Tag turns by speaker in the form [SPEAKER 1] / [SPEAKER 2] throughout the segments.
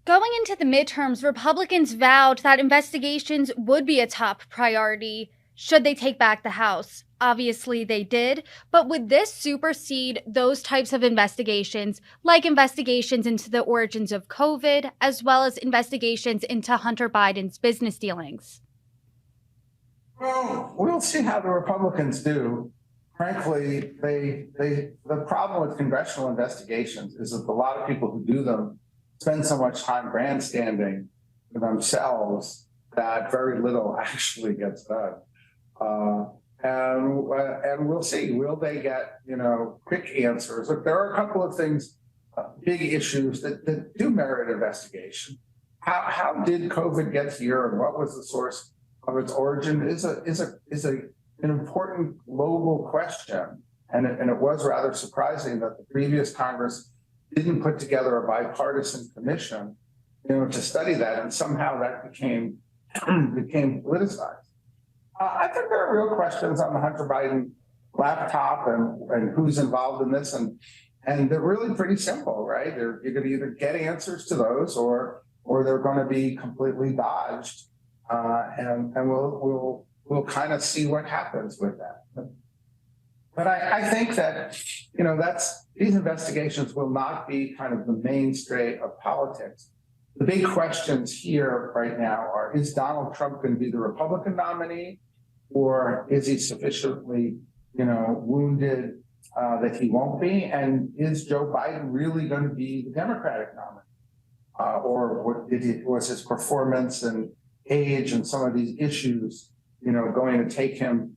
[SPEAKER 1] Going into the midterms, Republicans vowed that investigations would be a top priority should they take back the House. Obviously, they did, but would this supersede those types of investigations, like investigations into the origins of COVID, as well as investigations into Hunter Biden's business dealings?
[SPEAKER 2] Well, we'll see how the Republicans do. Frankly, the problem with congressional investigations is that a lot of people who do them spend so much time grandstanding for themselves that very little actually gets done. And we'll see. Will they get quick answers? Look, there are a couple of things, big issues that do merit investigation. How did COVID get here, and what was the source of its origin? Is an important global question, and it was rather surprising that the previous Congress didn't put together a bipartisan commission, to study that, and somehow that became politicized. I think there are real questions on the Hunter Biden laptop and who's involved in this, and they're really pretty simple, right? You're going to either get answers to those, or they're going to be completely dodged, and we'll kind of see what happens with that. But I think that these investigations will not be kind of the mainstay of politics. The big questions here right now are: is Donald Trump going to be the Republican nominee, or is he sufficiently, wounded that he won't be? And is Joe Biden really going to be the Democratic nominee, or was his performance and age and some of these issues, going to take him,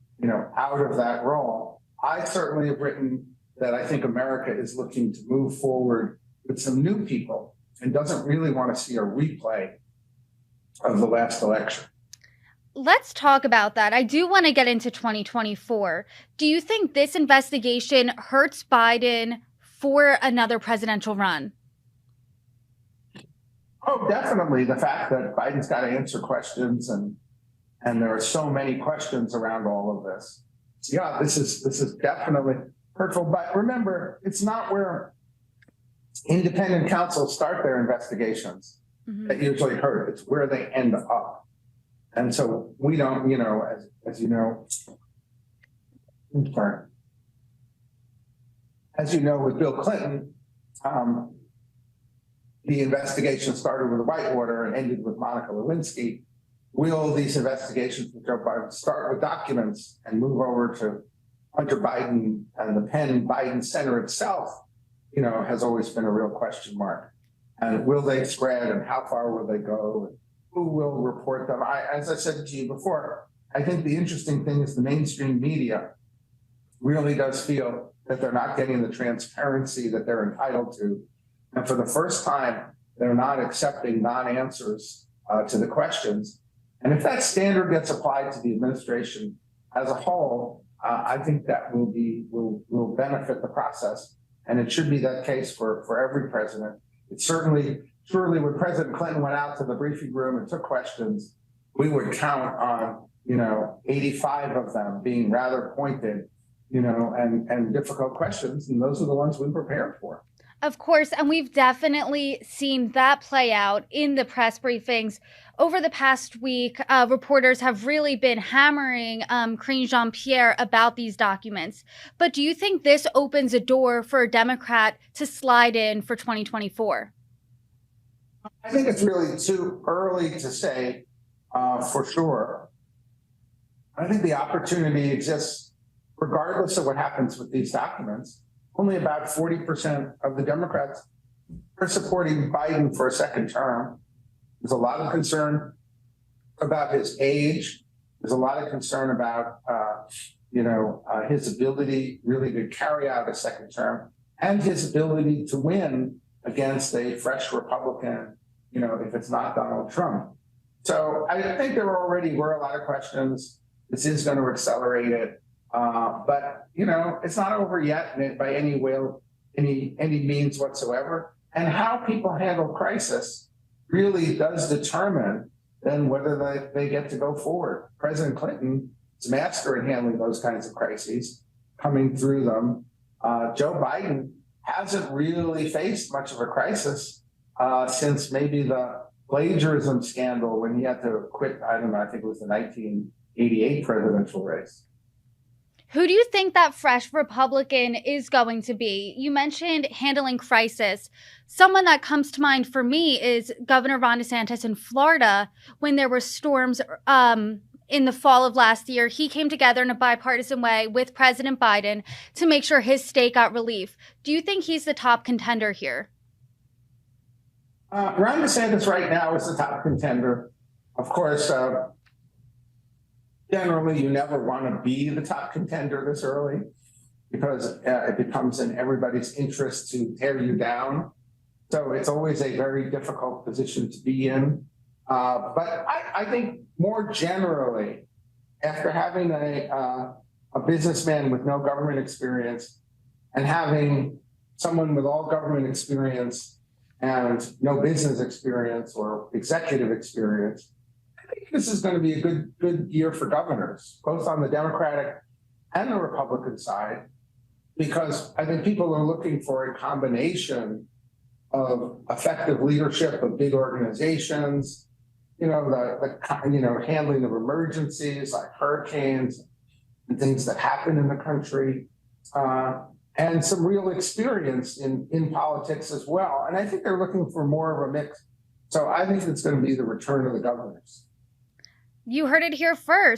[SPEAKER 2] out of that role? I certainly have written that I think America is looking to move forward with some new people and doesn't really want to see a replay of the last election.
[SPEAKER 1] Let's talk about that. I do want to get into 2024. Do you think this investigation hurts Biden for another presidential run?
[SPEAKER 2] Oh, definitely. The fact that Biden's got to answer questions, and there are so many questions around all of this. Yeah, this is definitely hurtful. But remember, it's not where independent counsels start their investigations that usually hurt. It's where they end up. And so we don't, as you know, with Bill Clinton, the investigation started with Whitewater and ended with Monica Lewinsky. Will these investigations with Joe Biden start with documents and move over to Hunter Biden and the Penn Biden Center itself? Has always been a real question mark. And will they spread, and how far will they go? And who will report them? As I said to you before, I think the interesting thing is the mainstream media really does feel that they're not getting the transparency that they're entitled to. And for the first time, they're not accepting non-answers to the questions. And if that standard gets applied to the administration as a whole, I think that will benefit the process. And it should be that case for every president. It surely when President Clinton went out to the briefing room and took questions, we would count on 85 of them being rather pointed, and difficult questions, and those are the ones we prepared for.
[SPEAKER 1] Of course, and we've definitely seen that play out in the press briefings. Over the past week, reporters have really been hammering Karine Jean-Pierre about these documents. But do you think this opens a door for a Democrat to slide in for 2024?
[SPEAKER 2] I think it's really too early to say for sure. I think the opportunity exists regardless of what happens with these documents. Only about 40% of the Democrats are supporting Biden for a second term. There's a lot of concern about his age. There's a lot of concern about, his ability really to carry out a second term, and his ability to win against a fresh Republican, if it's not Donald Trump. So I think there already were a lot of questions. This is going to accelerate it. But it's not over yet by any means whatsoever. And how people handle crisis really does determine then whether they get to go forward. President Clinton is master in handling those kinds of crises, coming through them. Joe Biden hasn't really faced much of a crisis since maybe the plagiarism scandal when he had to quit. I don't know. I think it was the 1988 presidential race.
[SPEAKER 1] Who do you think that fresh Republican is going to be? You mentioned handling crisis. Someone that comes to mind for me is Governor Ron DeSantis in Florida when there were storms in the fall of last year. He came together in a bipartisan way with President Biden to make sure his state got relief. Do you think he's the top contender here?
[SPEAKER 2] Ron DeSantis right now is the top contender. Of course, generally, you never want to be the top contender this early because it becomes in everybody's interest to tear you down. So it's always a very difficult position to be in. But I think more generally, after having a businessman with no government experience and having someone with all government experience and no business experience or executive experience, I think this is going to be a good year for governors, both on the Democratic and the Republican side, because I think people are looking for a combination of effective leadership of big organizations, the handling of emergencies like hurricanes and things that happen in the country, and some real experience in politics as well. And I think they're looking for more of a mix. So I think it's going to be the return of the governors.
[SPEAKER 1] You heard it here first.